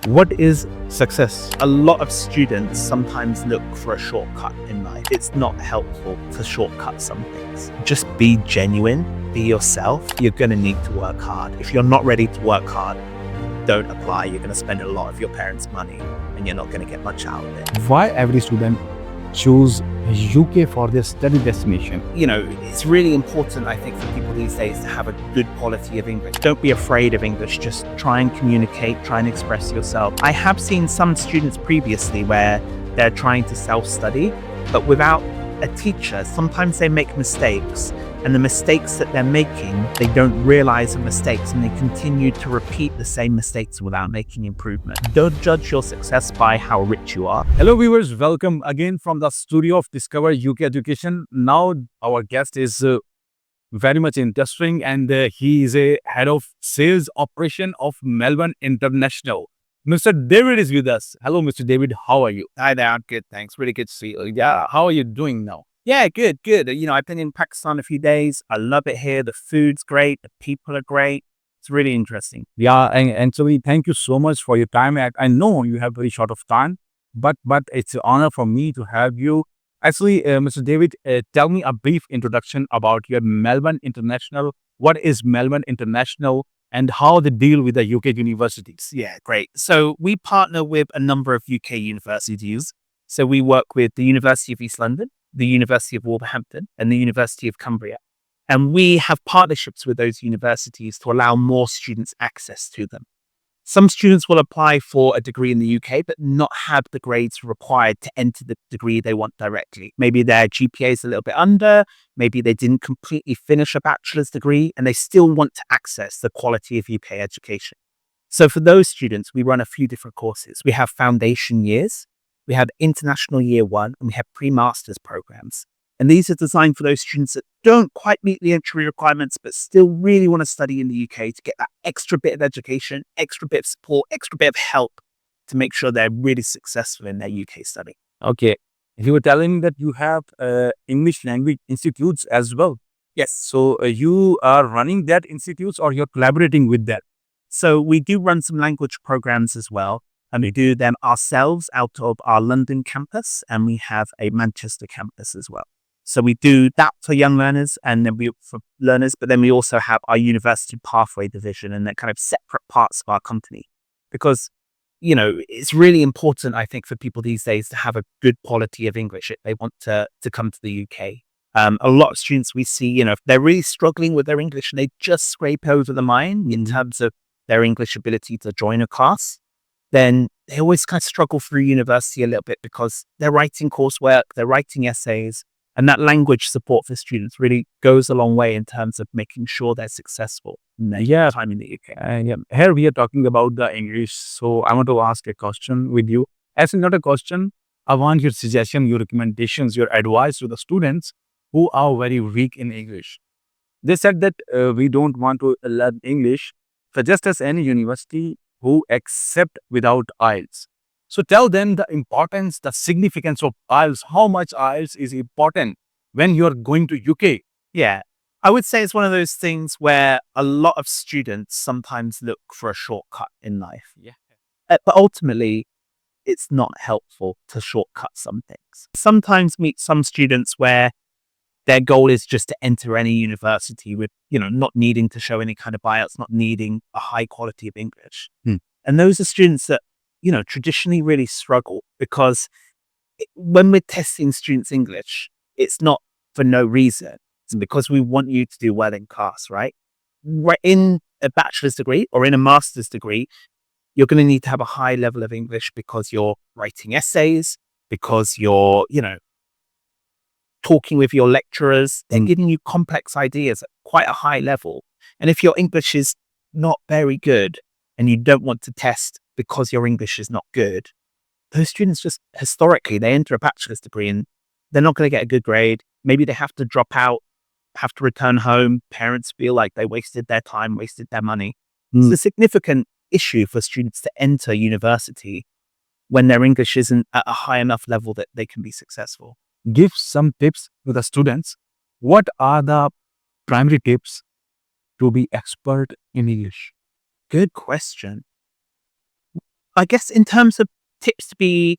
What is success? A lot of students sometimes look for a shortcut in life. It's not helpful to shortcut some things. Just be genuine, be yourself. You're going to need to work hard. If you're not ready to work hard, don't apply. You're going to spend a lot of your parents' money and you're not going to get much out of it. Why every student choose UK for their study destination? You know, it's really important, I think, for people these days to have a good quality of English. Don't be afraid of English. Just try and communicate, try and express yourself. I have seen some students previously where they're trying to self-study, but without a teacher, sometimes they make mistakes. And the mistakes that they're making, they don't realize are mistakes and they continue to repeat the same mistakes without making improvement. Don't judge your success by how rich you are. Hello viewers, welcome again from the studio of Discover UK Education. Now our guest is very much interesting and he is a head of sales operation of Malvern International. Mr. David is with us. Hello Mr. David, how are you? Hi there, I'm good, thanks. Really good to see you. Yeah, how are you doing now? Yeah, good. You know, I've been in Pakistan a few days. I love it here. The food's great. The people are great. It's really interesting. Yeah, and so thank you so much for your time. I know you have very short of time, but it's an honor for me to have you. Actually, Mr. David, tell me a brief introduction about your Malvern International. What is Malvern International and how they deal with the UK universities? Yeah, great. So we partner with a number of UK universities. So we work with the University of East London, the University of Wolverhampton, and the University of Cumbria. And we have partnerships with those universities to allow more students access to them. Some students will apply for a degree in the UK, but not have the grades required to enter the degree they want directly. Maybe their GPA is a little bit under, maybe they didn't completely finish a bachelor's degree, and they still want to access the quality of UK education. So for those students, we run a few different courses. We have foundation years, we have international year one, and we have pre-master's programs. And these are designed for those students that don't quite meet the entry requirements, but still really want to study in the UK to get that extra bit of education, extra bit of support, extra bit of help to make sure they're really successful in their UK study. Okay. You were telling me that you have English language institutes as well. Yes. So you are running that institutes or you're collaborating with that? So we do run some language programs as well. And we do them ourselves out of our London campus, and we have a Manchester campus as well. So we do that for young learners and then for learners, but then we also have our university pathway division, and they're kind of separate parts of our company. Because, you know, it's really important, I think, for people these days to have a good quality of English if they want to come to the UK. A lot of students we see, you know, if they're really struggling with their English and they just scrape over the line in terms of their English ability to join a class, then they always kind of struggle through university a little bit because they're writing coursework, they're writing essays, and that language support for students really goes a long way in terms of making sure they're successful in their time in the UK. Yeah. Here we are talking about the English. So I want to ask a question with you. As not a question, I want your suggestion, your recommendations, your advice to the students who are very weak in English. They said that we don't want to learn English. Suggest us any university who accept without IELTS. So tell them the importance, the significance of IELTS, how much IELTS is important when you're going to UK. Yeah, I would say it's one of those things where a lot of students sometimes look for a shortcut in life. Yeah. But ultimately, it's not helpful to shortcut some things. Sometimes meet some students where their goal is just to enter any university with, you know, not needing to show any kind of IELTS, not needing a high quality of English. And those are students that, you know, traditionally really struggle because when we're testing students' English, it's not for no reason. It's because we want you to do well in class, right? Right, in a bachelor's degree or in a master's degree, you're going to need to have a high level of English because you're writing essays, because you're, you know, talking with your lecturers. They're giving you complex ideas at quite a high level. And if your English is not very good and you don't want to test because your English is not good, those students just historically, they enter a bachelor's degree and they're not going to get a good grade. Maybe they have to drop out, have to return home. Parents feel like they wasted their time, wasted their money. It's a significant issue for students to enter university when their English isn't at a high enough level that they can be successful. Give some tips to the students. What are the primary tips to be expert in English? Good question. I guess in terms of tips to be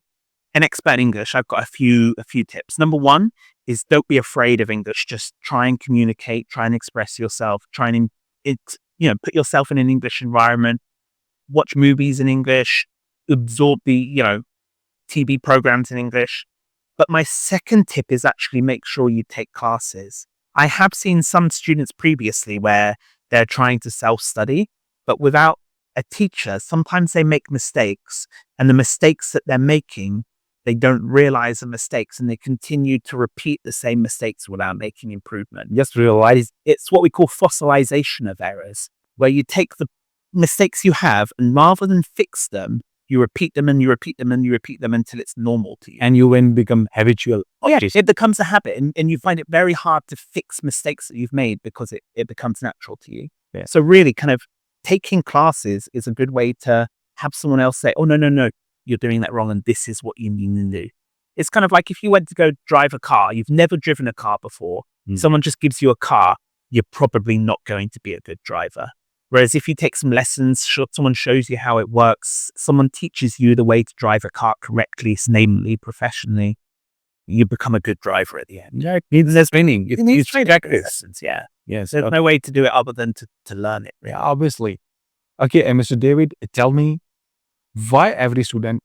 an expert in English, I've got a few tips. Number one is don't be afraid of English. Just try and communicate, try and express yourself, put yourself in an English environment, watch movies in English, absorb the, TV programs in English. But my second tip is actually make sure you take classes. I have seen some students previously where they're trying to self-study, but without a teacher, sometimes they make mistakes, and the mistakes that they're making, they don't realize the mistakes and they continue to repeat the same mistakes without making improvement. Just realize it's what we call fossilization of errors, where you take the mistakes you have and rather than fix them, you repeat them and you repeat them and you repeat them until it's normal to you. And you then become habitual. Oh yeah, it becomes a habit and you find it very hard to fix mistakes that you've made because it becomes natural to you. Yeah. So really kind of taking classes is a good way to have someone else say, oh, no, you're doing that wrong and this is what you need to do. It's kind of like if you went to go drive a car, you've never driven a car before, someone just gives you a car, you're probably not going to be a good driver. Whereas if you take some lessons, someone shows you how it works, someone teaches you the way to drive a car correctly, namely professionally, you become a good driver at the end. Yeah, it needs training. It needs practice. lessons, yeah. Yes. There's no way to do it other than to learn it. Yeah, obviously. Okay, Mr. David, tell me why every student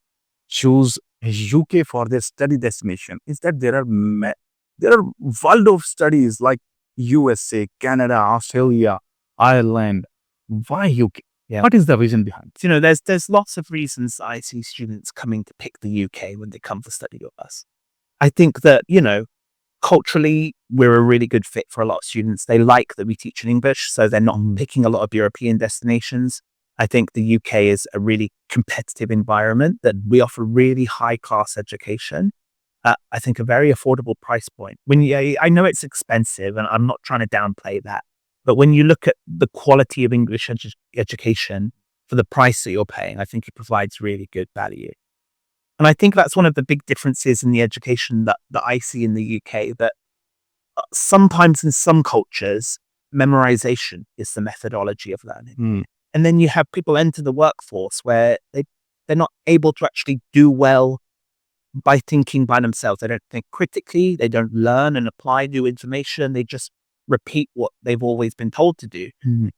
choose UK for their study destination. Is that there are world of studies like USA, Canada, Australia, Ireland. Why UK? Yeah. What is the reason behind it? There's lots of reasons I see students coming to pick the UK when they come to study with us. I think that, culturally, we're a really good fit for a lot of students. They like that we teach in English, so they're not picking a lot of European destinations. I think the UK is a really competitive environment that we offer really high class education. I think a very affordable price point. I know it's expensive and I'm not trying to downplay that. But when you look at the quality of English education for the price that you're paying, I think it provides really good value. And I think that's one of the big differences in the education that I see in the UK, that sometimes in some cultures, memorization is the methodology of learning. And then you have people enter the workforce where they're not able to actually do well by thinking by themselves. They don't think critically, they don't learn and apply new information. They just repeat what they've always been told to do.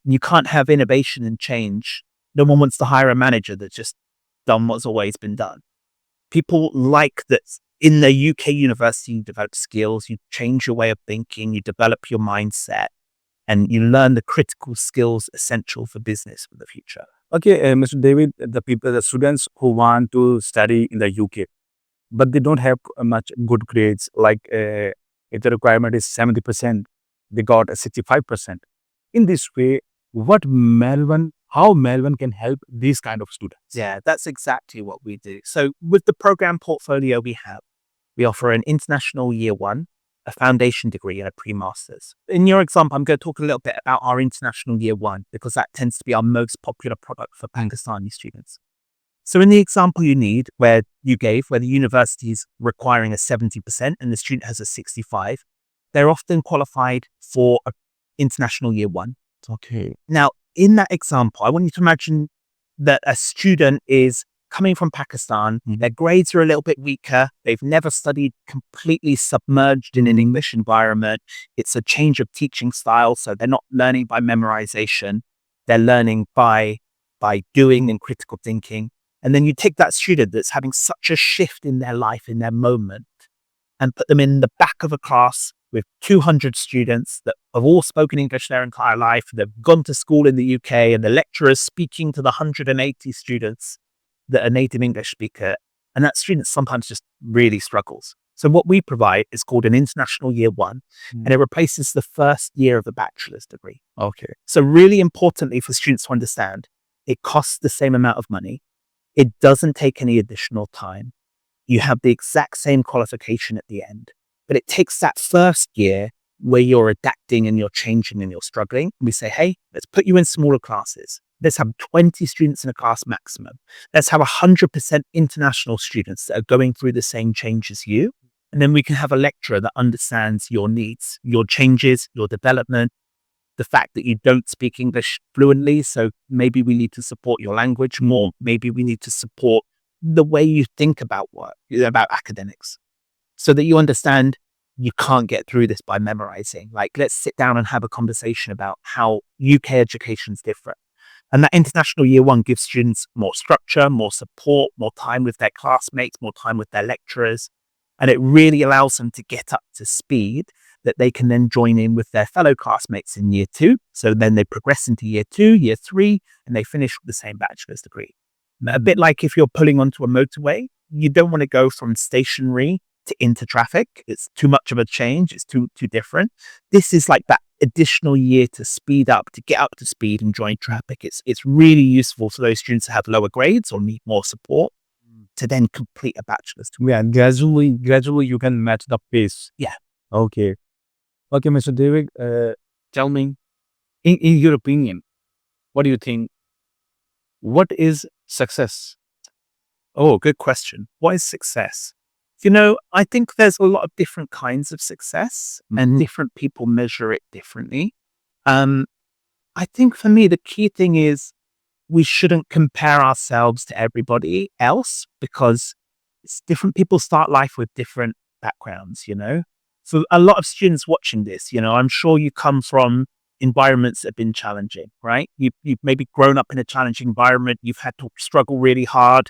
You can't have innovation and change. No one wants to hire a manager that's just done what's always been done. People like that in the UK university, you develop skills, you change your way of thinking, you develop your mindset, and you learn the critical skills essential for business for the future. Okay, Mr. David, the students who want to study in the UK, but they don't have much good grades, like if the requirement is 70%, they got a 65%. In this way, how Malvern can help these kind of students? Yeah, that's exactly what we do. So with the program portfolio we have, we offer an international year one, a foundation degree, and a pre-master's. In your example, I'm going to talk a little bit about our international year one because that tends to be our most popular product for Pakistani students. So in the example where the university is requiring a 70% and the student has a 65, they're often qualified for an international year one. Okay. Now, in that example, I want you to imagine that a student is coming from Pakistan. Their grades are a little bit weaker. They've never studied completely submerged in an English environment. It's a change of teaching style. So they're not learning by memorization. They're learning by doing and critical thinking. And then you take that student that's having such a shift in their life, in their moment, and put them in the back of a class with 200 students that have all spoken English their entire life. They've gone to school in the UK and the lecturer is speaking to the 180 students that are native English speaker. And that student sometimes just really struggles. So what we provide is called an international year one, and it replaces the first year of the bachelor's degree. Okay. So really importantly for students to understand, it costs the same amount of money. It doesn't take any additional time. You have the exact same qualification at the end, but it takes that first year where you're adapting and you're changing and you're struggling. We say, hey, let's put you in smaller classes. Let's have 20 students in a class maximum. Let's have 100% international students that are going through the same change as you. And then we can have a lecturer that understands your needs, your changes, your development, the fact that you don't speak English fluently. So maybe we need to support your language more. Maybe we need to support the way you think about work, about academics, so that you understand you can't get through this by memorizing. Like, let's sit down and have a conversation about how UK education is different. And that international year one gives students more structure, more support, more time with their classmates, more time with their lecturers. And it really allows them to get up to speed that they can then join in with their fellow classmates in year two. So then they progress into year two, year three, and they finish with the same bachelor's degree. A bit like if you're pulling onto a motorway, you don't want to go from stationary to into traffic. It's too much of a change. It's too different. This is like that additional year to speed up, to get up to speed and join traffic. It's really useful for those students who have lower grades or need more support to then complete a bachelor's degree. Yeah, gradually you can match the pace. Yeah. Okay, Mr. David, tell me, in your opinion, what do you think? What is success? Oh, good question. What is success? I think there's a lot of different kinds of success and different people measure it differently. I think for me, the key thing is we shouldn't compare ourselves to everybody else, because it's different people start life with different backgrounds, So a lot of students watching this, I'm sure you come from environments that have been challenging, right? You've maybe grown up in a challenging environment. You've had to struggle really hard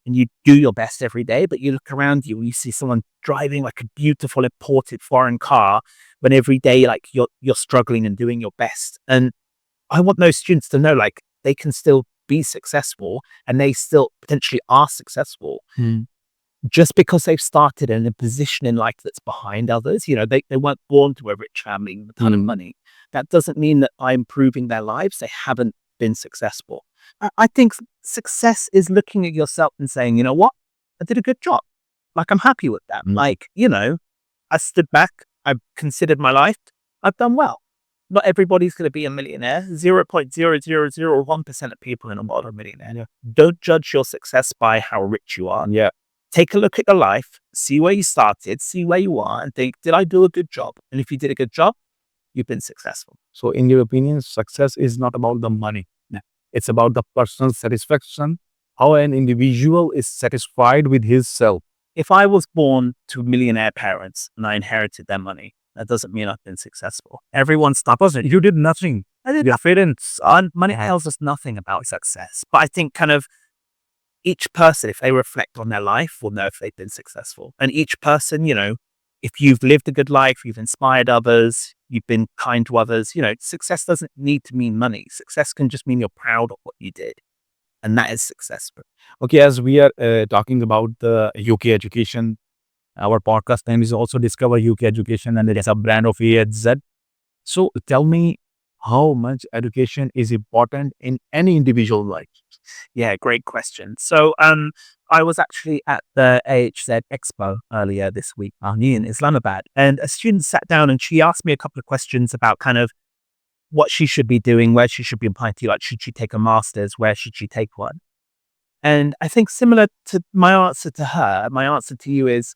and you do your best every day, but you look around you and you see someone driving like a beautiful imported foreign car when every day, like you're struggling and doing your best. And I want those students to know, like, they can still be successful and they still potentially are successful. Just because they've started in a position in life that's behind others, they weren't born to a rich family with a ton of money. That doesn't mean that by improving their lives, they haven't been successful. I think success is looking at yourself and saying, you know what, I did a good job. Like, I'm happy with that. Like, I stood back, I've considered my life, I've done well. Not everybody's going to be a millionaire. 0.0001% of people in the world are a millionaire. Don't judge your success by how rich you are. Yeah. Take a look at your life, see where you started, see where you are, and think, did I do a good job? And if you did a good job, you've been successful. So in your opinion, success is not about the money. No. It's about the personal satisfaction, how an individual is satisfied with his self. If I was born to millionaire parents and I inherited their money, that doesn't mean I've been successful. Everyone stops. You did nothing. Your parents, money tells us nothing about success. But I think kind of each person, if they reflect on their life, will know if they've been successful. And each person, if you've lived a good life, you've inspired others, you've been kind to others, success doesn't need to mean money. Success can just mean you're proud of what you did. And that is successful. Okay, as we are talking about the UK education, our podcast name is also Discover UK Education, and it is a brand of AHZ. So tell me, how much education is important in any individual life? Yeah, great question. So I was actually at the AHZ Expo earlier this week in Islamabad, and a student sat down and she asked me a couple of questions about kind of what she should be doing, where she should be applying to, like, should she take a master's, where should she take one? And I think similar to my answer to her, my answer to you is,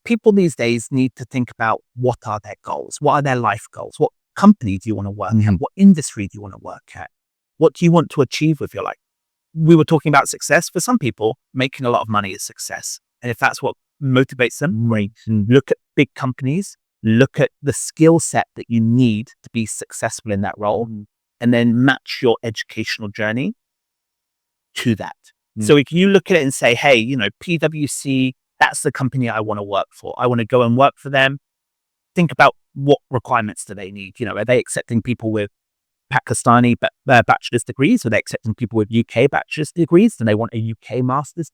people these days need to think about what are their goals? What are their life goals? What company do you want to work at? What industry do you want to work at? What do you want to achieve with your life? We were talking about success. For some people, making a lot of money is success. And if that's what motivates them, great. Look at big companies, look at the skill set that you need to be successful in that role, and then match your educational journey to that. So if you look at it and say, hey, PwC, that's the company I want to work for. I want to go and work for them. Think about what requirements do they need? Are they accepting people with Pakistani bachelor's degrees? Are they accepting people with UK bachelor's degrees? Do they want a UK master's?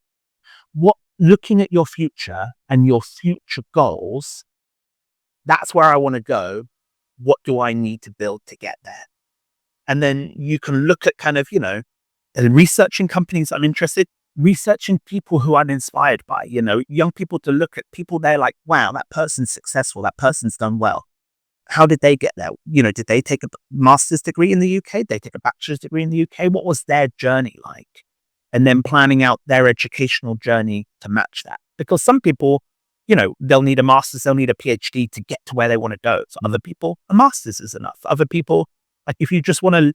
Looking at your future and your future goals, that's where I want to go. What do I need to build to get there? And then you can look at kind of, researching companies I'm interested, researching people who I'm inspired by, young people, to look at people they're like, wow, that person's successful, that person's done well. How did they get there? Did they take a master's degree in the UK? Did they take a bachelor's degree in the UK? What was their journey like? And then planning out their educational journey to match that. Because some people they'll need a master's, they'll need a PhD to get to where they want to go. So other people, a master's is enough. Other people, like if you just want to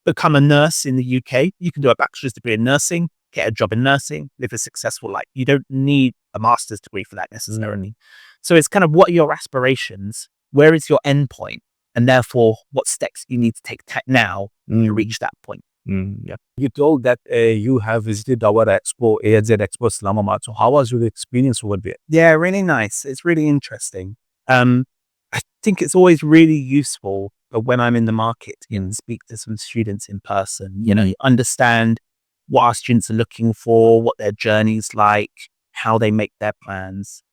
become a nurse in the UK, you can do a bachelor's degree in nursing, get a job in nursing, live a successful life. You don't need a master's degree for that necessarily. So it's kind of, what are your aspirations? Where is your end point? And therefore, what steps you need to take now to reach that point. Yeah. You told that you have visited our expo, AHZ Expo Islamabad. So how was your experience over there? Yeah, really nice. It's really interesting. I think it's always really useful when I'm in the market and speak to some students in person. You understand what our students are looking for, what their journey's like, how they make their plans.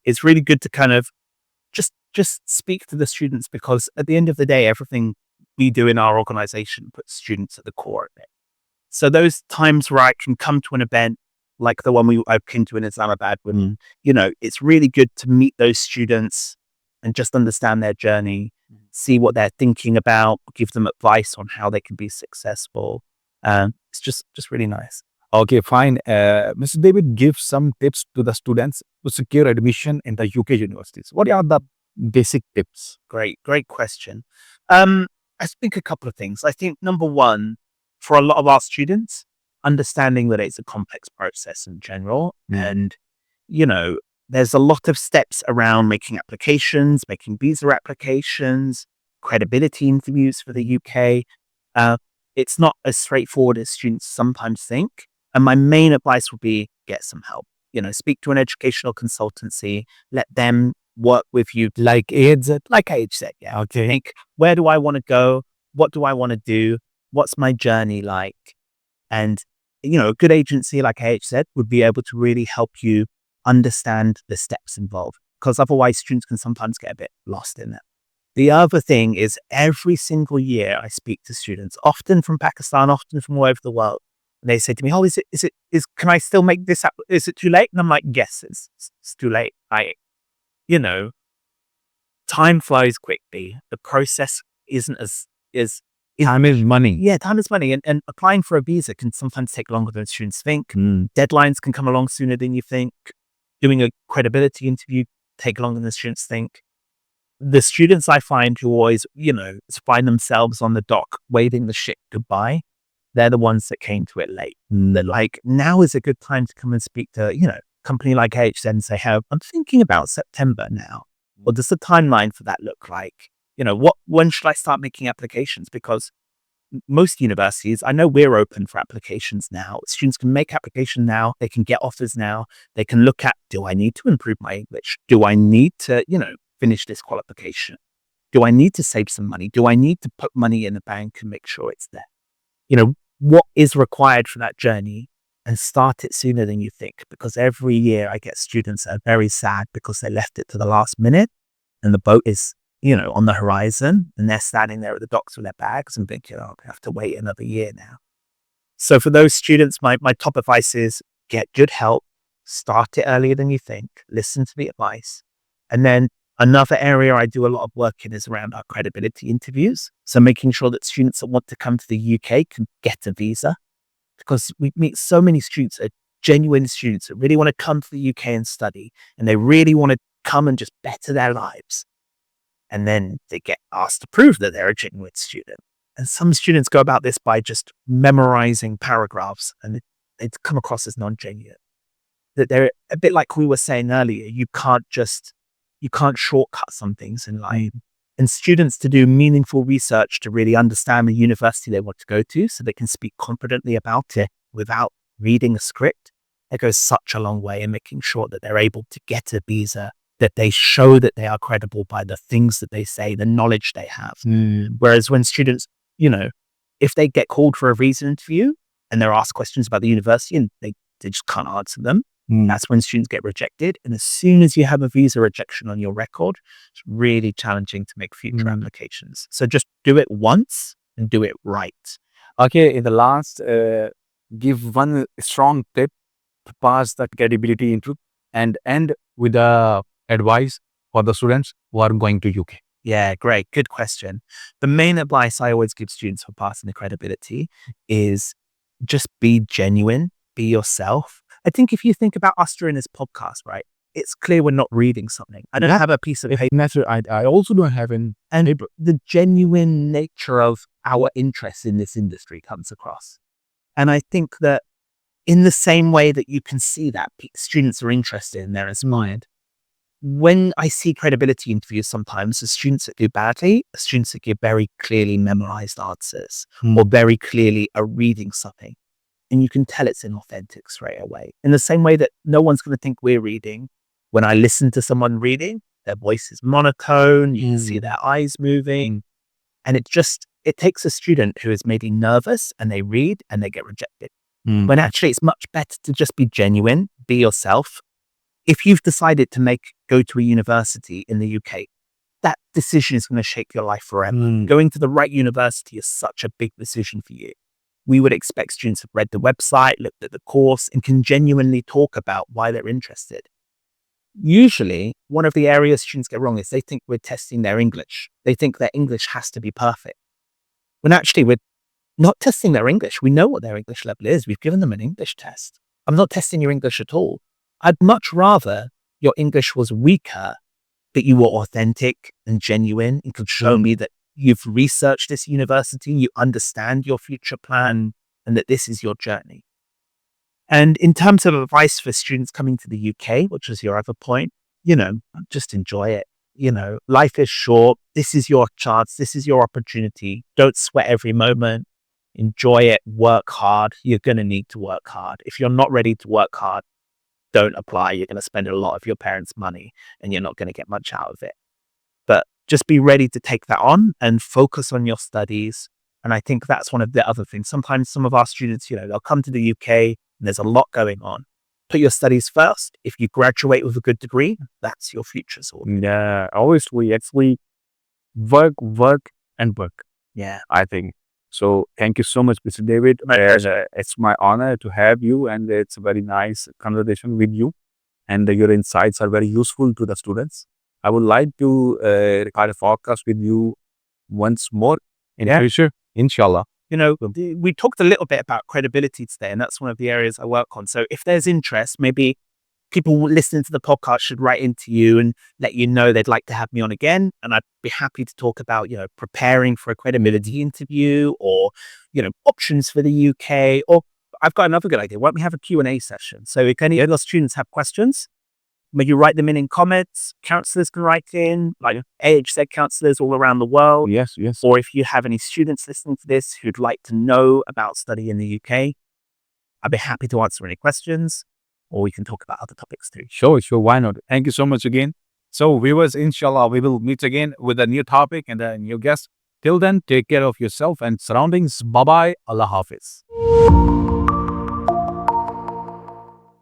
It's really good to kind of just speak to the students, because at the end of the day, everything we do in our organization puts students at the core of it. So those times where I can come to an event like the one I came to in Islamabad, when, it's really good to meet those students and just understand their journey, see what they're thinking about, give them advice on how they can be successful. It's just really nice. Okay, fine. Mr. David, give some tips to the students to secure admission in the UK universities. What are the basic tips? Great question. I think a couple of things. I think number one, for a lot of our students, understanding that it's a complex process in general. And, there's a lot of steps around making applications, making visa applications, credibility interviews for the UK. It's not as straightforward as students sometimes think. And my main advice would be, get some help. Speak to an educational consultancy, let them work with you. Like AHZ? Like AHZ, yeah. Okay. Think, where do I want to go? What do I want to do? What's my journey like? And, a good agency like AHZ would be able to really help you understand the steps involved, because otherwise students can sometimes get a bit lost in it. The other thing is, every single year I speak to students, often from Pakistan, often from all over the world. And they say to me, can I still make this up? Is it too late? And I'm like, yes, it's too late. Time flies quickly. The process isn't as time is money. Yeah, time is money. And applying for a visa can sometimes take longer than students think. Deadlines can come along sooner than you think. Doing a credibility interview take longer than students think. The students I find who always, find themselves on the dock waving the ship goodbye, they're the ones that came to it late. They're like, now is a good time to come and speak to, a company like AHZ and say, hey, I'm thinking about September now. What does the timeline for that look like? When should I start making applications? Because most universities, I know we're open for applications now. Students can make application now. They can get offers now. They can look at, do I need to improve my English? Do I need to, finish this qualification? Do I need to save some money? Do I need to put money in the bank and make sure it's there? What is required for that journey, and start it sooner than you think. Because every year I get students that are very sad because they left it to the last minute and the boat is, on the horizon, and they're standing there at the docks with their bags and thinking, I have to wait another year now. So for those students, my top advice is, get good help, start it earlier than you think, listen to the advice. And then another area I do a lot of work in is around our credibility interviews. So making sure that students that want to come to the UK can get a visa, because we meet so many students, genuine students that really want to come to the UK and study, and they really want to come and just better their lives. And then they get asked to prove that they're a genuine student. And some students go about this by just memorizing paragraphs, and they come across as non-genuine. That they're a bit like we were saying earlier, you can't shortcut some things in life. And students to do meaningful research to really understand the university they want to go to, so they can speak confidently about it without reading a script, it goes such a long way in making sure that they're able to get a visa, that they show that they are credible by the things that they say, the knowledge they have. Whereas when students, if they get called for a visa interview and they're asked questions about the university and they just can't answer them, that's when students get rejected. And as soon as you have a visa rejection on your record, it's really challenging to make future applications. So just do it once and do it right. Okay, in the last, give one strong tip to pass the credibility interview and end with a advice for the students who are going to UK. Yeah, great. Good question. The main advice I always give students for passing the credibility is just be genuine, be yourself. I think if you think about us during this podcast, right? it's clear we're not reading something. I don't have a piece of paper. I also don't have an And paper. the genuine nature of our interest in this industry comes across. And I think that in the same way that you can see that students are interested and they're inspired, when I see credibility interviews sometimes, the students that do badly, the students that give very clearly memorized answers or very clearly are reading something. And you can tell it's inauthentic straight away. In the same way that no one's going to think we're reading. When I listen to someone reading, their voice is monotone, you can see their eyes moving. And it takes a student who is maybe nervous and they read and they get rejected. When actually it's much better to just be genuine, be yourself. If you've decided to go to a university in the UK, that decision is going to shape your life forever. Going to the right university is such a big decision for you. We would expect students to have read the website, looked at the course, and can genuinely talk about why they're interested. Usually, one of the areas students get wrong is they think we're testing their English. They think their English has to be perfect. When actually we're not testing their English. We know what their English level is. We've given them an English test. I'm not testing your English at all. I'd much rather your English was weaker, but you were authentic and genuine and could show me that you've researched this university, you understand your future plan, and that this is your journey. And in terms of advice for students coming to the UK, which was your other point, just enjoy it. Life is short. This is your chance. This is your opportunity. Don't sweat every moment. Enjoy it. Work hard. You're going to need to work hard. If you're not ready to work hard, don't apply. You're going to spend a lot of your parents' money and you're not going to get much out of it. But just be ready to take that on and focus on your studies. And I think that's one of the other things. Sometimes some of our students, they'll come to the UK and there's a lot going on. Put your studies first. If you graduate with a good degree, that's your future sorted. Yeah, always we actually work, and work. Yeah. I think. So thank you so much, Mr. David. It's my honor to have you, and it's a very nice conversation with you. And your insights are very useful to the students. I would like to record a podcast with you once more in the future, inshallah. We talked a little bit about credibility today, and that's one of the areas I work on. So if there's interest, maybe people listening to the podcast should write into you and let you know they'd like to have me on again. And I'd be happy to talk about, preparing for a credibility interview or, options for the UK. Or I've got another good idea. Why don't we have a Q&A session? So if any of the students have questions, maybe write them in comments. Counselors can write in, like AHZ counselors all around the world. Yes. Or if you have any students listening to this who'd like to know about study in the UK, I'd be happy to answer any questions, or we can talk about other topics too. Sure. Why not? Thank you so much again. So viewers, inshallah, we will meet again with a new topic and a new guest. Till then, take care of yourself and surroundings. Bye-bye. Allah Hafiz.